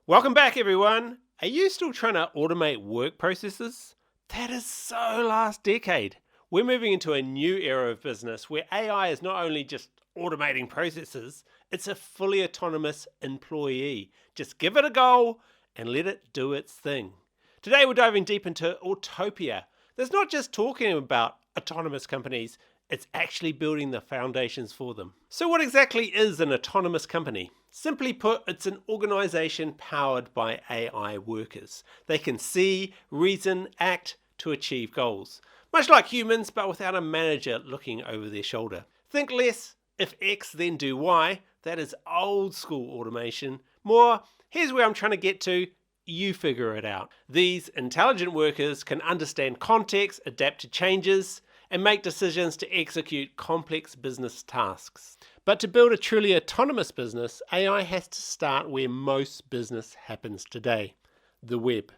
Welcome back, everyone. Are you still trying to automate work processes? That is so last decade. We're moving into a new era of business where AI is not only just automating processes, it's a fully autonomous employee. Just give it a go and let it do its thing. Today, we're diving deep into Autoppia. That's not just talking about autonomous companies, it's actually building the foundations for them. So what exactly is an autonomous company? Simply put, it's an organization powered by AI workers. They can see, reason, act to achieve goals. Much like humans, but without a manager looking over their shoulder. Think less, if X then do Y. That is old school automation. More, here's where I'm trying to get to. You figure it out. These intelligent workers can understand context, adapt to changes, and make decisions to execute complex business tasks. But to build a truly autonomous business, AI has to start where most business happens today, the web.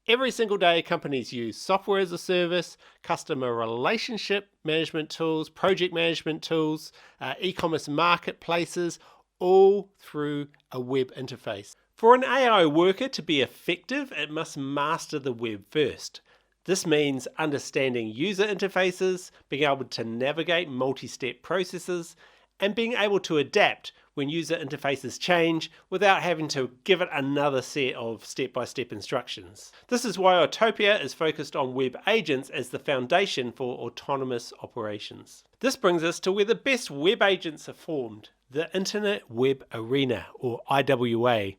Every single day, companies use software as a service, customer relationship management tools, project management tools, e-commerce marketplaces, all through a web interface. For an AI worker to be effective, it must master the web first. This means understanding user interfaces, being able to navigate multi-step processes, and being able to adapt when user interfaces change without having to give it another set of step-by-step instructions. This is why Autoppia is focused on web agents as the foundation for autonomous operations. This brings us to where the best web agents are formed, the Internet Web Arena, or IWA.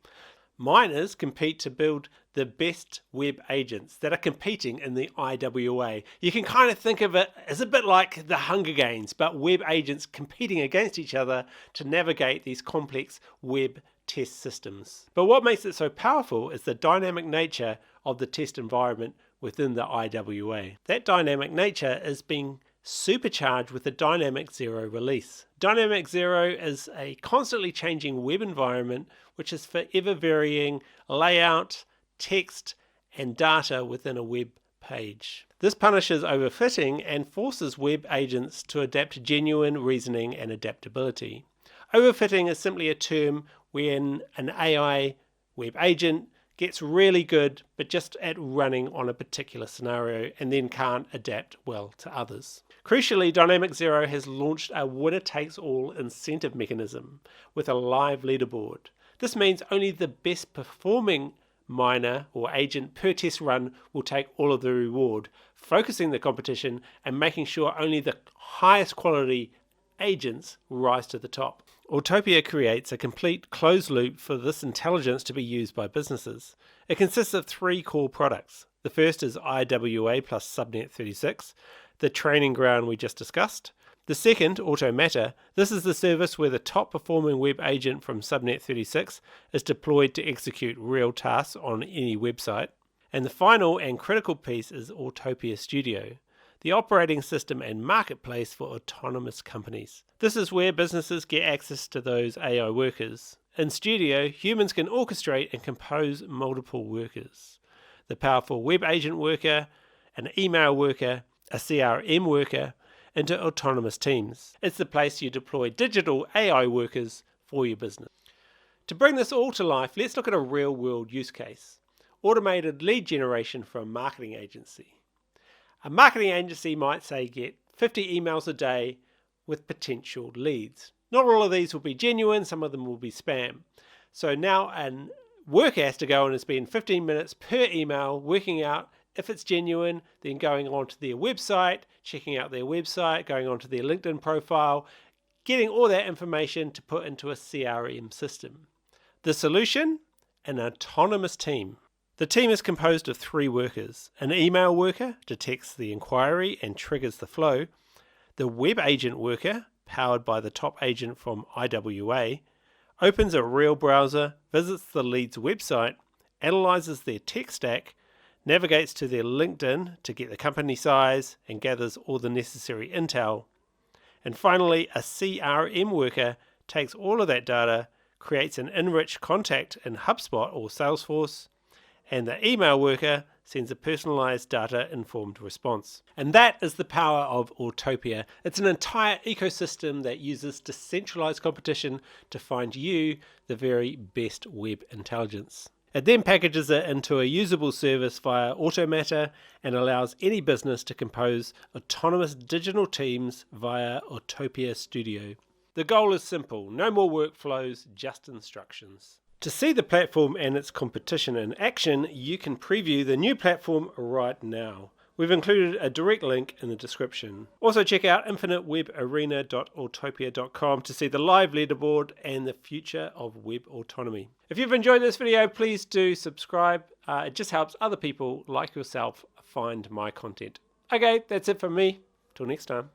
Miners compete to build the best web agents that are competing in the IWA. You can kind of think of it as a bit like the Hunger Games, but web agents competing against each other to navigate these complex web test systems. But what makes it so powerful is the dynamic nature of the test environment within the IWA. That dynamic nature is being supercharged with the Dynamic Zero release. Dynamic Zero is a constantly changing web environment which is forever varying layout, text, and data within a web page. This punishes overfitting and forces web agents to adapt to genuine reasoning and adaptability. Overfitting is simply a term when an AI web agent gets really good but just at running on a particular scenario and then can't adapt well to others. Crucially, Dynamic Zero has launched a winner-takes-all incentive mechanism with a live leaderboard. This means only the best performing miner or agent per test run will take all of the reward, focusing the competition and making sure only the highest quality agents rise to the top. Autoppia creates a complete closed loop for this intelligence to be used by businesses. It consists of three core products. The first is IWA plus Subnet 36, the training ground we just discussed. The second, Automatter, this is the service where the top performing web agent from Subnet 36 is deployed to execute real tasks on any website. And the final and critical piece is Autoppia Studio, the operating system and marketplace for autonomous companies. This is where businesses get access to those AI workers. In Studio, humans can orchestrate and compose multiple workers. The powerful web agent worker, an email worker, a CRM worker, into autonomous teams. It's the place you deploy digital AI workers for your business. To bring this all to life, let's look at a real-world use case. Automated lead generation from a marketing agency. A marketing agency might say get 50 emails a day with potential leads. Not all of these will be genuine, some of them will be spam. So now a worker has to go and spend 15 minutes per email working out if it's genuine, then going onto their website, checking out their website, going onto their LinkedIn profile, getting all that information to put into a CRM system. The solution? An autonomous team. The team is composed of three workers. An email worker detects the inquiry and triggers the flow. The web agent worker, powered by the top agent from IWA, opens a real browser, visits the lead's website, analyzes their tech stack, navigates to their LinkedIn to get the company size and gathers all the necessary intel. And finally, a CRM worker takes all of that data, creates an enriched contact in HubSpot or Salesforce, and the email worker sends a personalized data-informed response. And that is the power of Autoppia. It's an entire ecosystem that uses decentralized competition to find you the very best web intelligence. It then packages it into a usable service via Autoppia and allows any business to compose autonomous digital teams via Autoppia Studio. The goal is simple: no more workflows, just instructions. To see the platform and its competition in action, you can preview the new platform right now. We've included a direct link in the description. Also check out infinitewebarena.autoppia.com to see the live leaderboard and the future of web autonomy. If you've enjoyed this video, please do subscribe. It just helps other people like yourself find my content. Okay, that's it from me. Till next time.